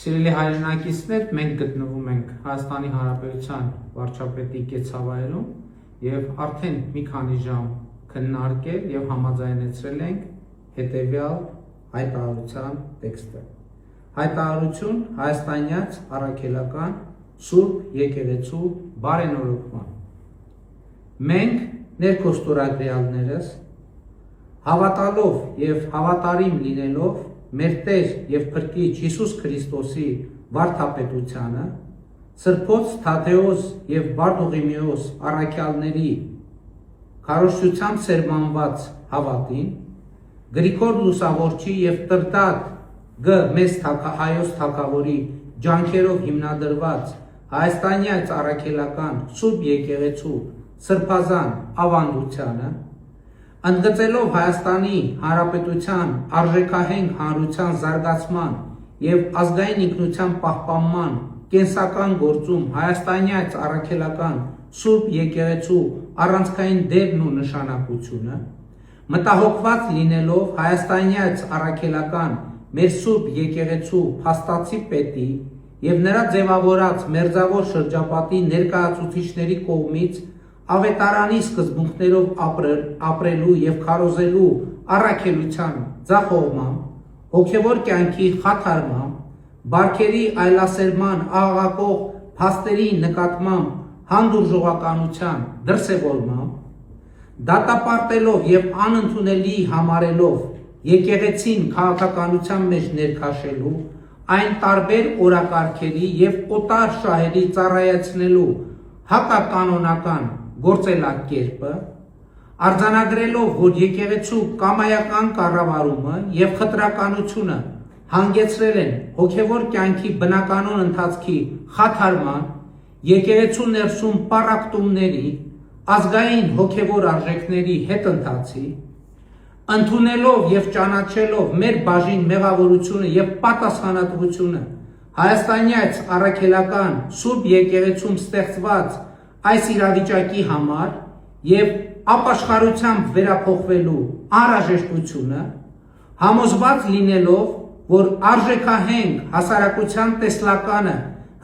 Սիրելի հայրենակիցներ, մենք գտնվում ենք Հայաստանի Հանրապետության վարչապետի կեցավայրում եւ արդեն մի քանի ժամ քննարկել եւ համաձայնեցրել ենք հետեւյալ հայտարարության տեքստը։ Հայտարարություն հայաստանյաց առաքելական Սուրբ Եկեղեցու բարենորոգման։ Մենք ներքոստորագրյալներս հավատալով եւ հավատարիմ լինելով մեր Տեր եւ Փրկիչ Հիսուս Քրիստոսի վարդապետությանը, Սրբոց Թադեոս եւ Բարդուղիմեոս առաքյալների քարոզչությամբ սերմանված հավատին, Գրիգոր Լուսավորչի եւ Տրտատ Գ. Մեծ Հայոց թագավորի ջանքերով հիմնադրված հայաստանյաց առաքելական Սուրբ Եկեղեցու սրբազան ավանդությանը, ընդգծելով Հայաստանի Հանրապետության արժեքահենք հանրության զարգացման եւ ազգային ինքնության պահպանման կենսական գործում հայաստանյաց առաքելական Սուրբ Եկեղեցու առանցքային դերն ու նշանակությունը, մտահոգված լինելով հայաստանյաց առաքելական մեր Սուրբ Եկեղեցու փաստացի պետի եւ նրա ձևավորած մերձավոր շրջապատի ներկայացուցիչների կողմից ավետարանի սկզբունքներով ապրելու եւ քարոզելու առաքելության ձախողմամբ, հոգեվոր կյանքի խաթարմամբ, բարքերի այլասերման աղաղակող փաստերի նկատմամբ հանդուրժողականության դրսևորմամբ, դատապարտելով եւ անընդունելի համարելով եկեղեցին քաղաքականության մեջ ներքաշելու, այն տարբեր օրակարգերի եւ օտար շահերի ծառայեցնելու հակականոնական գործելակերպը, արձանագրելով, որ եկեղեցու կամայական կառավարումը եւ խտրականությունը հանգեցրել են հոգեվոր կյանքի բնականոն ընթացքի խաթարման, եկեղեցու ներսում պառակտումների, ազգային հոգեվոր արժեքների հետընթացի, ընդունելով եւ ճանաչելով մեր բաժին մեղավորությունը եւ պատասխանատվությունը հայաստանյաց առաքելական Սուրբ Եկեղեցում ստեղծված այս իրավիճակի համար եւ ապաշխարությամբ վերափոխվելու անհրաժեշտությունը, համոզված լինելով, որ արժեքահենք հասարակության տեսլականը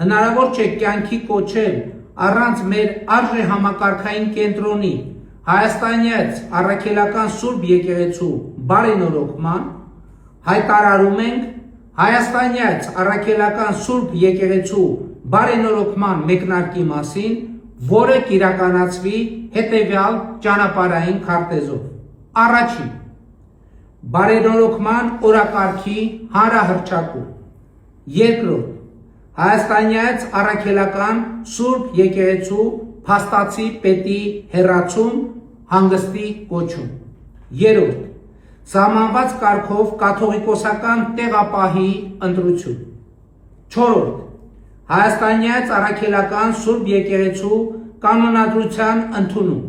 հնարավոր չէ կյանքի կոչել առանց մեր արժեհամակարգային կենտրոնի հայաստանյաց առաքելական Սուրբ Եկեղեցու բարենորոգման, հայտարարում ենք հայաստանյաց առաքելական Սուրբ Եկեղեցու բարենորոգման մեկնարկի մասին, որը կիրականացվի հետևյալ ճանապարհային քարտեզով։ Առաջին, բարենորոգման օրակարգի հանրահռչակում։ Երկրորդ, հայաստանյաց առաքելական Սուրբ Եկեղեցու փաստացի պետի հեռացում, հանգստի կոչում։ Երրորդ, սահմանված կարգով կաթողիկոսական տեղապահի ընտրություն։ Չորրորդ, հայաստանյաց առաքելական Սուրբ Եկեղեցու կանոնադրության ընդունում։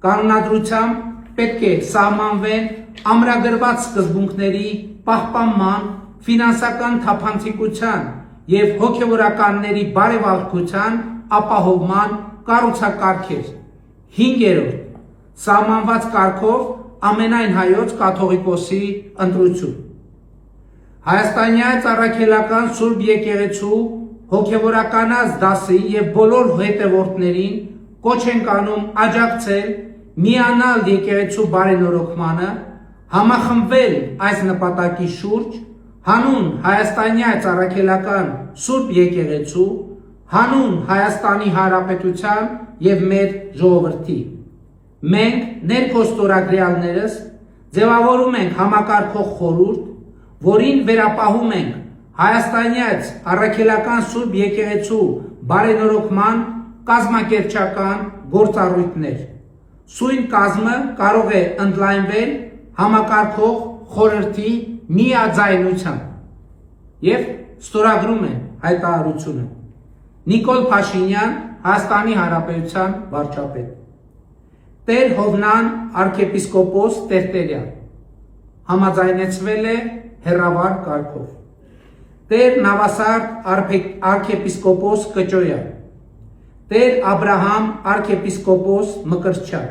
Կանոնադրությամբ պետք է սահմանվեն ամրագրված սկզբունքների պահպանման, ֆինանսական թափանցիկության եւ հոգեվորականների բարեվարկության ապահովման կառուցակարգեր։ Հինգերորդ, սահմանված կարգով ամենայն հայոց կաթողիկոսի ընտրություն։ Հայաստանյաց առաքելական Սուրբ Եկեղեցու հոգեվորականած դասի եւ բոլոր հետևորդներին կոչ ենք անում աջակցել, միանալ եկեղեցու բարենորոգմանը, համախմբվել այս նպատակի շուրջ, հանուն հայաստանյաց առաքելական Սուրբ Եկեղեցու, հանուն Հայաստանի Հանրապետության եւ մեր ժողովրդի։ Մենք ներքոստորագրյալներս ձևավորում ենք համակարգող խորհուրդ, որին վերապահում ենք հայաստանյաց առաքելական Սուրբ Եկեղեցու բարենորոգման կազմակերպչական գործառույթներ։ Սույն կազմը կարող է ընդլայնվել համակարգող խորհրդի միաձայնությամբ եւ ստորագրում է հայտարարությունը Նիկոլ Փաշինյան, Հայաստանի Հանրապետության վարչապետ, Տեր Հովնան arczepiskopos Տերտերյան, համաձայնեցվել է հեռավար կարգով, Տեր Նավասարդ arczepiskopos Կճոյան, Տեր Աբրահամ arczepiskopos Մկրտչյան,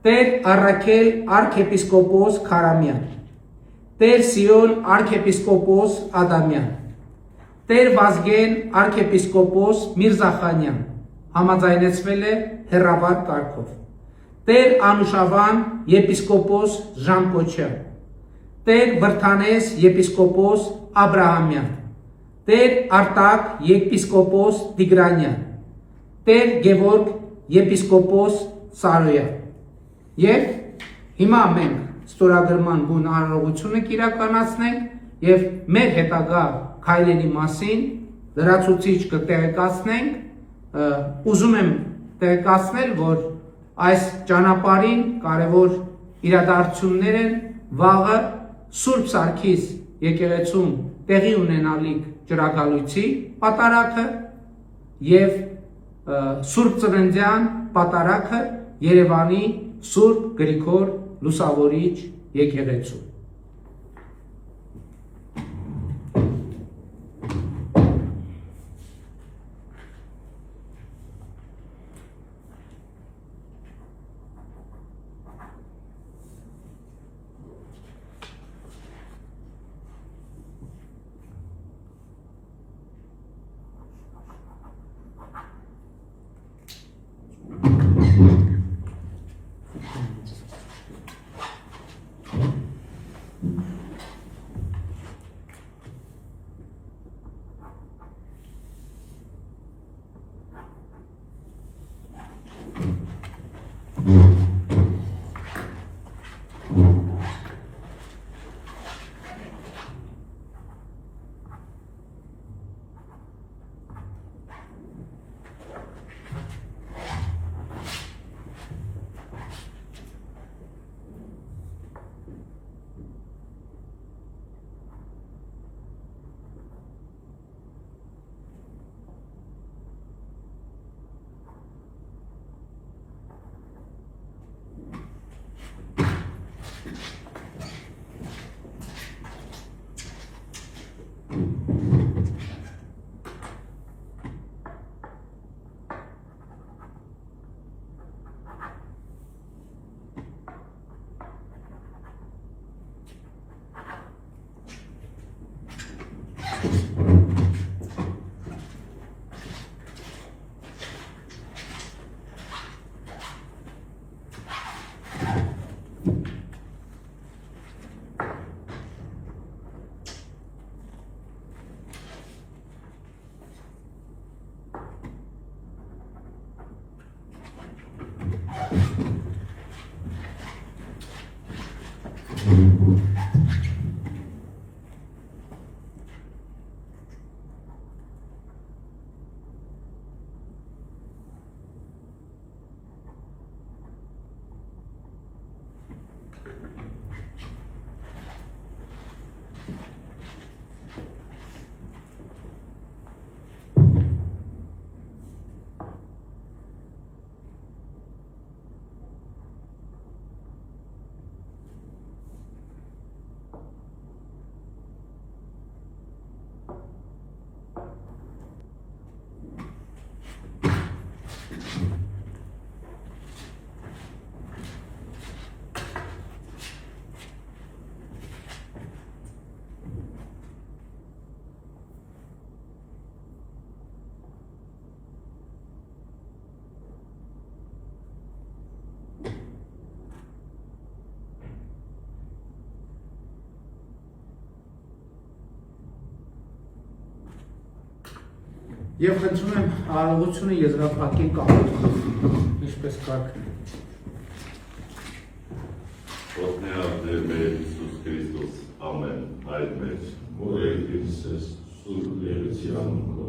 Տեր Առաքել arczepiskopos Քարամյան, Տեր Սիոն arczepiskopos Ադամյան, Տեր Վազգեն arczepiskopos Միրզախանյան համաձայնեցվել է հեռավար կարգով։ Տեր Անուշավան եպիսկոպոս Ժան Կոչյան, Տեր Վրթանես եպիսկոպոս Աբրահամյան, Տեր Արտակ եպիսկոպոս Տիգրանյան, Տեր Գևորգ եպիսկոպոս Սարոյան։ Եվ հիմա մենք ստորագրման բուն արարողությունը կիրականացնենք եւ մեր հետագա քայլերի մասին լրացուցիչ կտեղեկացնենք, ուզում եմ տեղեկացնել, որ այս ճանապարհին կարևոր իրադարձություններ են վաղը Սուրբ Սարգիս եկեղեցում տեղի ունենալիք ջրագալույցի պատարագը եւ Սուրբ Ծննդյան պատարագը Երևանի Սուրբ Գրիգոր Լուսավորիչ եկեղեցում։ Եվ խնդրում եմ արարողությունը եզրափակել կապույտով, ինչպես կարգն է։ Օգնյալ մեր Հիսուս Քրիստոս, ամեն, այդ մեջ, որ երկրիսես սուրբ երեցյան քո,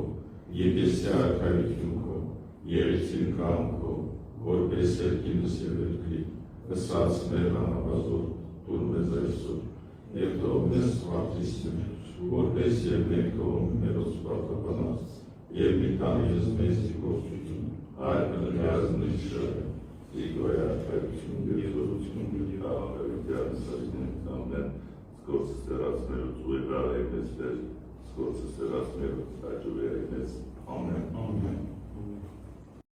եկեսի արքայություն քո, երեցին կամ քո, որպես երկինս և երկրի, ըսած մեր անապազոր, տուր մեզ այսօր, և թող մեզ վարդիսներ, որպես և մենք թողում մերոց պարտականած, և մի տանիես մեզի գործություն, այլ կնգազնի շրը, Իգոյա արքայություն և զորություն և աղավերության սաշնենք ամեն, սկոցը սերացներուց ու եգար էգնես տեր, սկոցը սերացներուց աճուվ է էգնես, ամեն, ամեն։